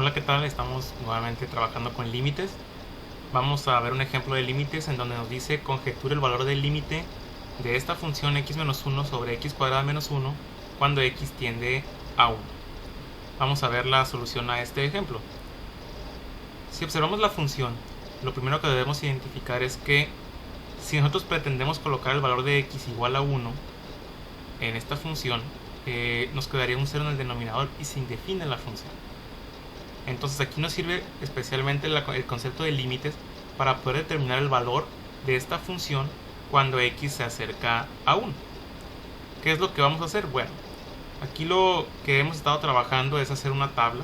Hola, ¿qué tal? Estamos nuevamente trabajando con límites. Vamos a ver un ejemplo de límites en donde nos dice conjeture el valor del límite de esta función x menos 1 sobre x cuadrada menos 1 cuando x tiende a 1. Vamos a ver la solución a este ejemplo. Si observamos la función, lo primero que debemos identificar es que si nosotros pretendemos colocar el valor de x igual a 1 en esta función, nos quedaría un 0 en el denominador y se indefine la función. Entonces aquí nos sirve especialmente el concepto de límites para poder determinar el valor de esta función cuando x se acerca a 1. ¿Qué es lo que vamos a hacer? Bueno, aquí lo que hemos estado trabajando es hacer una tabla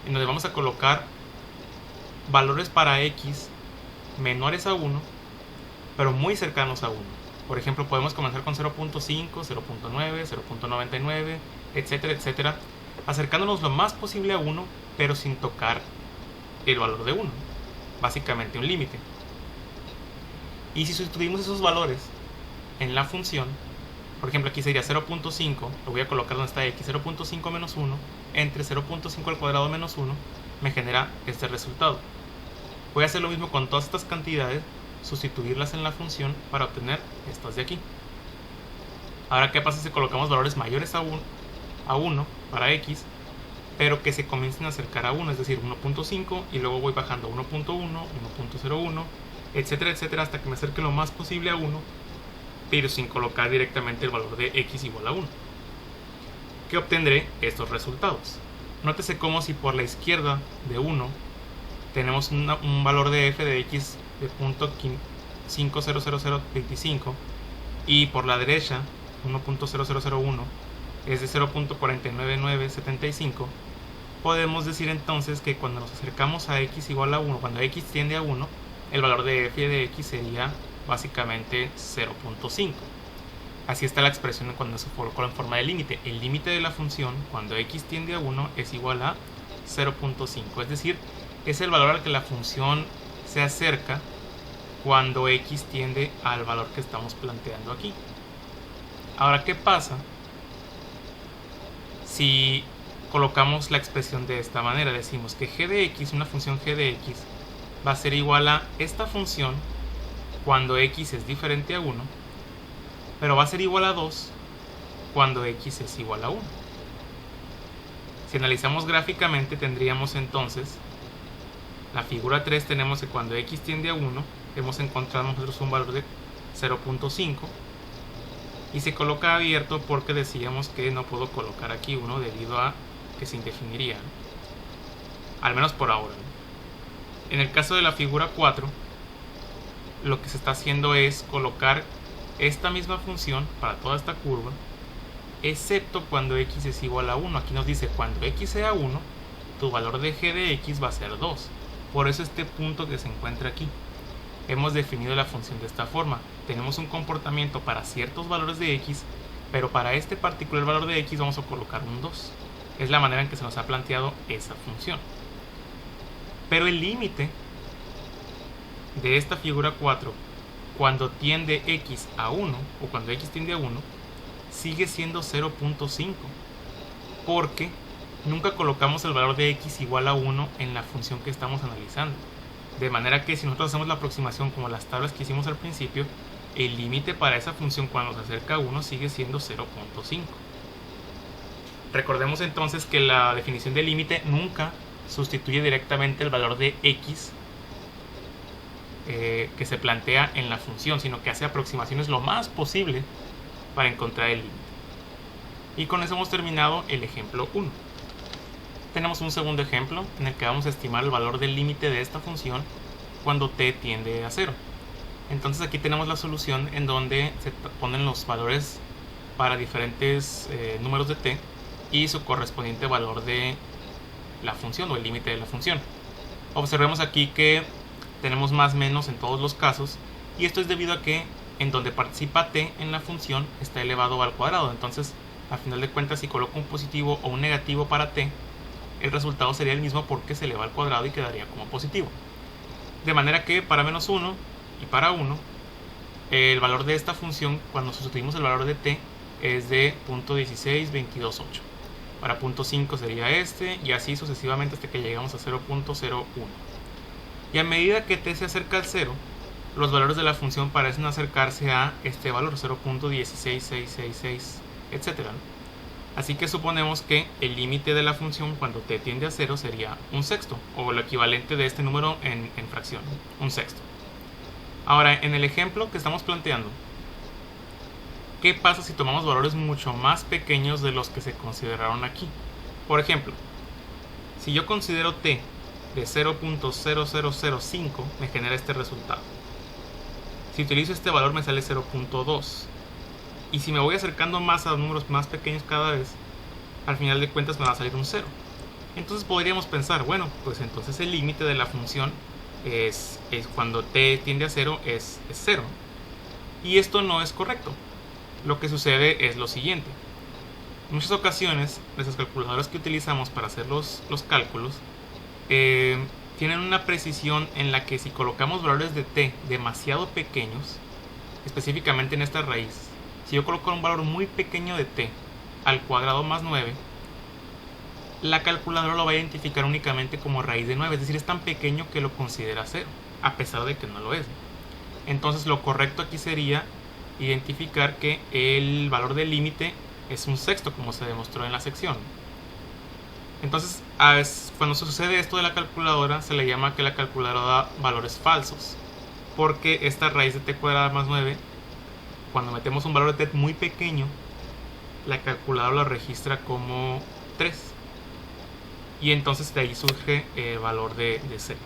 en donde vamos a colocar valores para x menores a 1, pero muy cercanos a 1. Por ejemplo, podemos comenzar con 0.5, 0.9, 0.99, etcétera, etcétera, acercándonos lo más posible a 1, pero sin tocar el valor de 1, básicamente un límite. Y si sustituimos esos valores en la función, por ejemplo aquí sería 0.5, lo voy a colocar donde está x, 0.5 menos 1, entre 0.5 al cuadrado menos 1, me genera este resultado. Voy a hacer lo mismo con todas estas cantidades, sustituirlas en la función para obtener estas de aquí. Ahora, ¿qué pasa si colocamos valores mayores a 1 para x, pero que se comiencen a acercar a 1, es decir, 1.5, y luego voy bajando a 1.1, 1.01, etcétera, etcétera, hasta que me acerque lo más posible a 1, pero sin colocar directamente el valor de x igual a 1? ¿Qué obtendré? Estos resultados. Nótese como si por la izquierda de 1 tenemos un valor de f de x de 0.50025 y por la derecha 1.0001 es de 0.49975, podemos decir entonces que cuando nos acercamos a x igual a 1, cuando x tiende a 1, el valor de f de x sería básicamente 0.5. Así está la expresión cuando se coloca en forma de límite. El límite de la función cuando x tiende a 1 es igual a 0.5, es decir, es el valor al que la función se acerca cuando x tiende al valor que estamos planteando aquí. Ahora, ¿qué pasa si colocamos la expresión de esta manera? Decimos que g de x, una función g de x, va a ser igual a esta función cuando x es diferente a 1, pero va a ser igual a 2 cuando x es igual a 1. Si analizamos gráficamente, tendríamos entonces la figura 3, tenemos que cuando x tiende a 1, hemos encontrado nosotros un valor de 0.5 y se coloca abierto porque decíamos que no puedo colocar aquí 1 debido a que se indefiniría, al menos por ahora. En el caso de la figura 4, lo que se está haciendo es colocar esta misma función para toda esta curva, excepto cuando x es igual a 1. Aquí nos dice cuando x sea 1, tu valor de g de x va a ser 2. Por eso este punto que se encuentra aquí. Hemos definido la función de esta forma. Tenemos un comportamiento para ciertos valores de x, pero para este particular valor de x vamos a colocar un 2. Es la manera en que se nos ha planteado esa función. Pero el límite de esta figura 4, cuando tiende x a 1, o cuando x tiende a 1, sigue siendo 0.5, porque nunca colocamos el valor de x igual a 1 en la función que estamos analizando. De manera que si nosotros hacemos la aproximación como las tablas que hicimos al principio, el límite para esa función cuando se acerca a 1 sigue siendo 0.5. Recordemos entonces que la definición de límite nunca sustituye directamente el valor de x que se plantea en la función, sino que hace aproximaciones lo más posible para encontrar el límite. Y con eso hemos terminado el ejemplo 1. Tenemos un segundo ejemplo en el que vamos a estimar el valor del límite de esta función cuando t tiende a 0. Entonces aquí tenemos la solución en donde se ponen los valores para diferentes números de t y su correspondiente valor de la función o el límite de la función. Observemos aquí que tenemos más menos en todos los casos, y esto es debido a que en donde participa t en la función está elevado al cuadrado. Entonces, a final de cuentas, si coloco un positivo o un negativo para t, el resultado sería el mismo porque se eleva al cuadrado y quedaría como positivo. De manera que para menos 1 y para 1, el valor de esta función cuando sustituimos el valor de t es de 0.16228. Ahora 0.5 sería este, y así sucesivamente hasta que lleguemos a 0.01. Y a medida que t se acerca al 0, los valores de la función parecen acercarse a este valor, 0.16666, etc. Así que suponemos que el límite de la función cuando t tiende a 0 sería un sexto, o lo equivalente de este número en fracción, un sexto. Ahora, en el ejemplo que estamos planteando, ¿qué pasa si tomamos valores mucho más pequeños de los que se consideraron aquí? Por ejemplo, si yo considero t de 0.0005, me genera este resultado. Si utilizo este valor me sale 0.2. Y si me voy acercando más a números más pequeños cada vez, al final de cuentas me va a salir un 0. Entonces podríamos pensar, bueno, pues entonces el límite de la función es cuando t tiende a 0 es 0. Y esto no es correcto. Lo que sucede es lo siguiente. En muchas ocasiones, nuestras calculadoras que utilizamos para hacer los cálculos tienen una precisión en la que si colocamos valores de t demasiado pequeños, específicamente en esta raíz, si yo coloco un valor muy pequeño de t al cuadrado más 9, la calculadora lo va a identificar únicamente como raíz de 9, es decir, es tan pequeño que lo considera 0, a pesar de que no lo es. Entonces lo correcto aquí sería identificar que el valor del límite es un sexto, como se demostró en la sección. Entonces, cuando sucede esto de la calculadora, se le llama que la calculadora da valores falsos, porque esta raíz de t cuadrada más 9, cuando metemos un valor de t muy pequeño, la calculadora lo registra como 3, y entonces de ahí surge el valor de 0.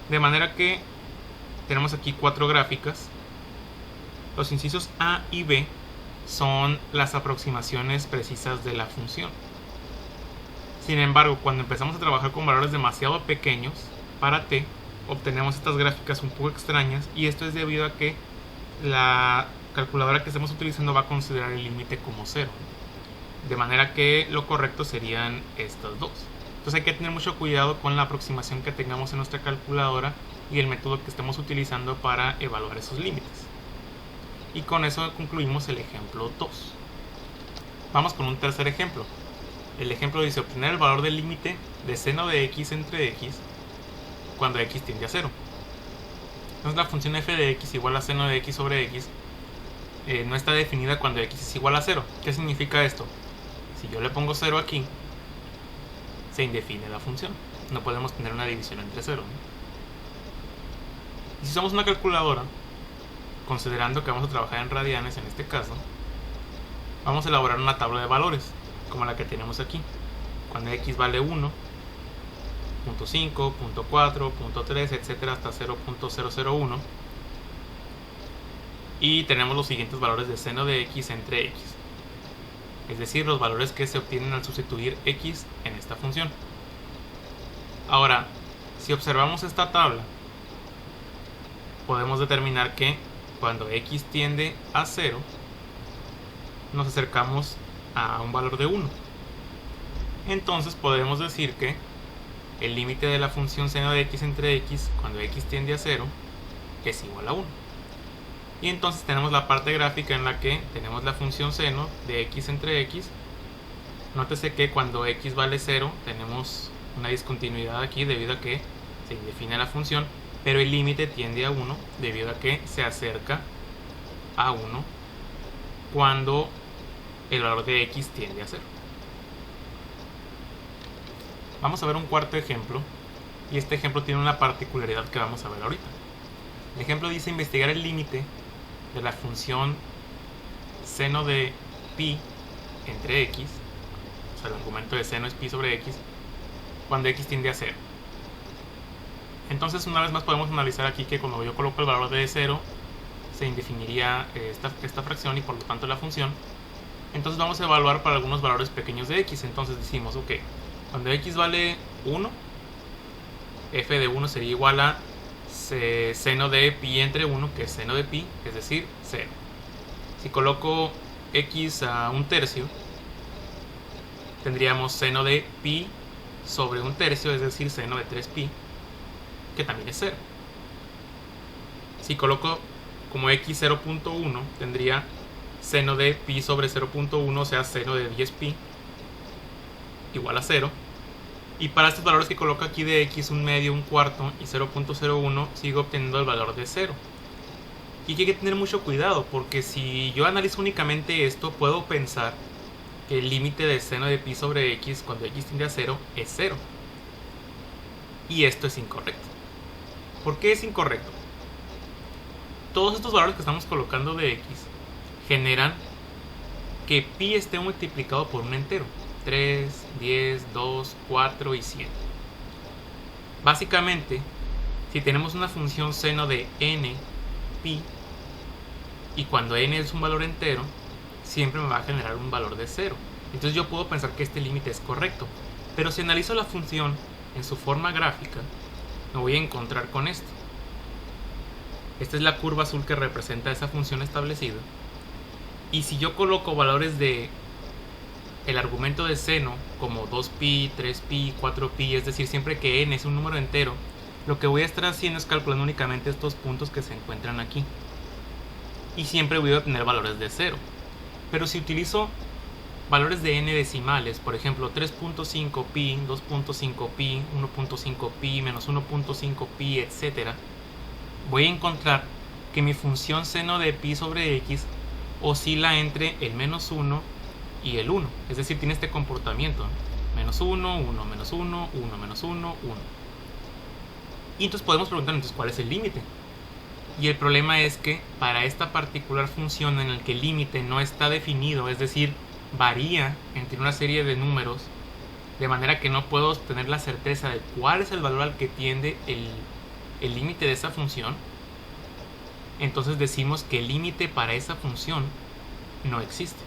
De manera que tenemos aquí 4 gráficas. Los incisos A y B son las aproximaciones precisas de la función. Sin embargo, cuando empezamos a trabajar con valores demasiado pequeños para t, obtenemos estas gráficas un poco extrañas, y esto es debido a que la calculadora que estemos utilizando va a considerar el límite como 0. De manera que lo correcto serían estas dos. Entonces hay que tener mucho cuidado con la aproximación que tengamos en nuestra calculadora y el método que estemos utilizando para evaluar esos límites. Y con eso concluimos el ejemplo 2. Vamos con un tercer ejemplo. El ejemplo dice obtener el valor del límite de seno de x entre x cuando x tiende a 0. Entonces la función f de x igual a seno de x sobre x no está definida cuando x es igual a 0. ¿Qué significa esto? Si yo le pongo 0 aquí, se indefine la función. No podemos tener una división entre 0. Y si usamos una calculadora, considerando que vamos a trabajar en radianes en este caso, vamos a elaborar una tabla de valores, como la que tenemos aquí. Cuando x vale 1, 0.5, 0.4, 0.3, etc. hasta 0.001. Y tenemos los siguientes valores de seno de x entre x. Es decir, los valores que se obtienen al sustituir x en esta función. Ahora, si observamos esta tabla, podemos determinar que cuando x tiende a 0, nos acercamos a un valor de 1. Entonces podemos decir que el límite de la función seno de x entre x cuando x tiende a 0 es igual a 1. Y entonces tenemos la parte gráfica en la que tenemos la función seno de x entre x. Nótese que cuando x vale 0 tenemos una discontinuidad aquí debido a que se indefine la función, pero el límite tiende a 1 debido a que se acerca a 1 cuando el valor de x tiende a 0. Vamos a ver un cuarto ejemplo, y este ejemplo tiene una particularidad que vamos a ver ahorita. El ejemplo dice investigar el límite de la función seno de pi entre x, o sea el argumento de seno es pi sobre x, cuando x tiende a 0. Entonces una vez más podemos analizar aquí que cuando yo coloco el valor de 0 se indefiniría esta fracción y por lo tanto la función. Entonces vamos a evaluar para algunos valores pequeños de x. Entonces decimos, ok, cuando x vale 1, f de 1 sería igual a seno de pi entre 1, que es seno de pi, es decir, 0. Si coloco x a 1/3, tendríamos seno de pi sobre 1/3, es decir, seno de 3pi, que también es 0. Si coloco como x 0.1, tendría seno de pi sobre 0.1, o sea, seno de 10pi, igual a 0. Y para estos valores que coloco aquí de x, un medio, un cuarto y 0.01, sigo obteniendo el valor de 0. Y hay que tener mucho cuidado, porque si yo analizo únicamente esto, puedo pensar que el límite de seno de pi sobre x cuando x tiende a 0 es 0. Y esto es incorrecto. ¿Por qué es incorrecto? Todos estos valores que estamos colocando de x generan que pi esté multiplicado por un entero. 3, 10, 2, 4 y 100. Básicamente, si tenemos una función seno de n pi, y cuando n es un valor entero, siempre me va a generar un valor de 0. Entonces yo puedo pensar que este límite es correcto. Pero si analizo la función en su forma gráfica, me voy a encontrar con esto. Esta es la curva azul que representa esa función establecida. Y si yo coloco valores de el argumento de seno como 2pi, 3pi, 4pi, es decir, siempre que n es un número entero, lo que voy a estar haciendo es calculando únicamente estos puntos que se encuentran aquí. Y siempre voy a obtener valores de 0. Pero si utilizo valores de n decimales, por ejemplo 3.5pi, 2.5pi, 1.5pi, menos 1.5pi, etc., voy a encontrar que mi función seno de pi sobre x oscila entre el menos 1 y el 1. Es decir, tiene este comportamiento. Menos 1, 1, menos 1, 1, menos 1, 1. Y entonces podemos preguntarnos, ¿cuál es el límite? Y el problema es que para esta particular función en la que el límite no está definido, es decir, varía entre una serie de números, de manera que no puedo obtener la certeza de cuál es el valor al que tiende el límite de esa función, entonces decimos que el límite para esa función no existe.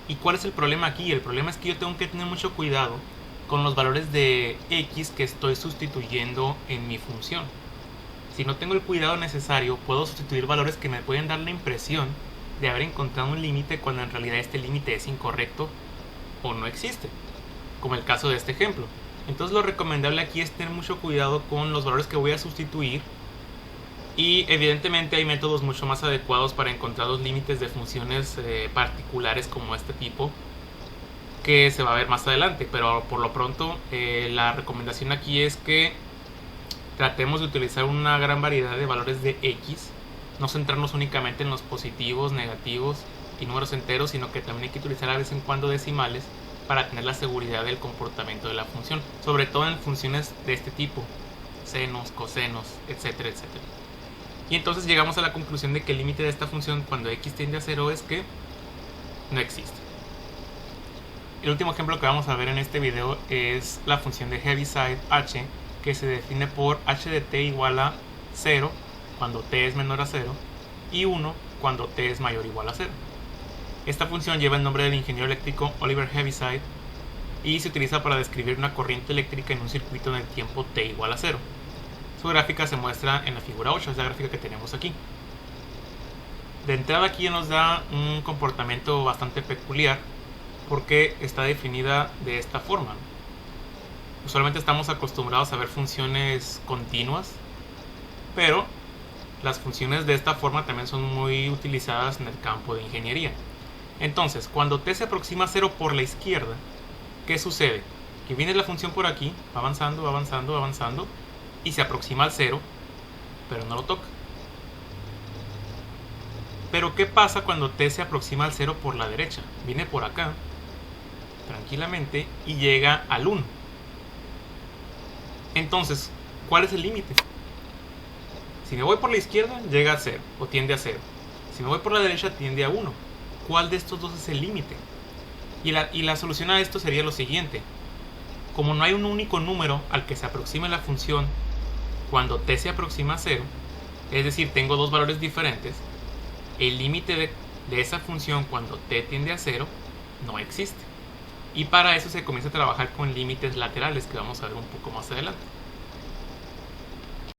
¿Y cuál es el problema aquí? El problema es que yo tengo que tener mucho cuidado con los valores de x que estoy sustituyendo en mi función. Si no tengo el cuidado necesario, puedo sustituir valores que me pueden dar la impresión de haber encontrado un límite cuando en realidad este límite es incorrecto o no existe, como el caso de este ejemplo. Entonces lo recomendable aquí es tener mucho cuidado con los valores que voy a sustituir, y evidentemente hay métodos mucho más adecuados para encontrar los límites de funciones particulares como este tipo, que se va a ver más adelante, pero por lo pronto la recomendación aquí es que tratemos de utilizar una gran variedad de valores de x, no centrarnos únicamente en los positivos, negativos y números enteros, sino que también hay que utilizar a vez en cuando decimales para tener la seguridad del comportamiento de la función, sobre todo en funciones de este tipo, senos, cosenos, etcétera, etcétera. Y entonces llegamos a la conclusión de que el límite de esta función cuando x tiende a 0 es que no existe. El último ejemplo que vamos a ver en este video es la función de Heaviside h, que se define por h de t igual a 0 cuando t es menor a 0 y 1 cuando t es mayor o igual a 0. Esta función lleva el nombre del ingeniero eléctrico Oliver Heaviside y se utiliza para describir una corriente eléctrica en un circuito en el tiempo t igual a 0. Su gráfica se muestra en la figura 8, es la gráfica que tenemos aquí. De entrada aquí ya nos da un comportamiento bastante peculiar porque está definida de esta forma. Usualmente estamos acostumbrados a ver funciones continuas, pero las funciones de esta forma también son muy utilizadas en el campo de ingeniería. Entonces, cuando t se aproxima a 0 por la izquierda, ¿qué sucede? Que viene la función por aquí, va avanzando, va avanzando, va avanzando, y se aproxima al 0, pero no lo toca. Pero ¿qué pasa cuando t se aproxima al 0 por la derecha? Viene por acá, tranquilamente, y llega al 1. Entonces, ¿cuál es el límite? Si me voy por la izquierda, llega a 0, o tiende a 0. Si me voy por la derecha, tiende a 1. ¿Cuál de estos dos es el límite? Y la solución a esto sería lo siguiente. Como no hay un único número al que se aproxime la función cuando t se aproxima a 0, es decir, tengo dos valores diferentes, el límite de esa función cuando t tiende a 0 no existe. Y para eso se comienza a trabajar con límites laterales, que vamos a ver un poco más adelante.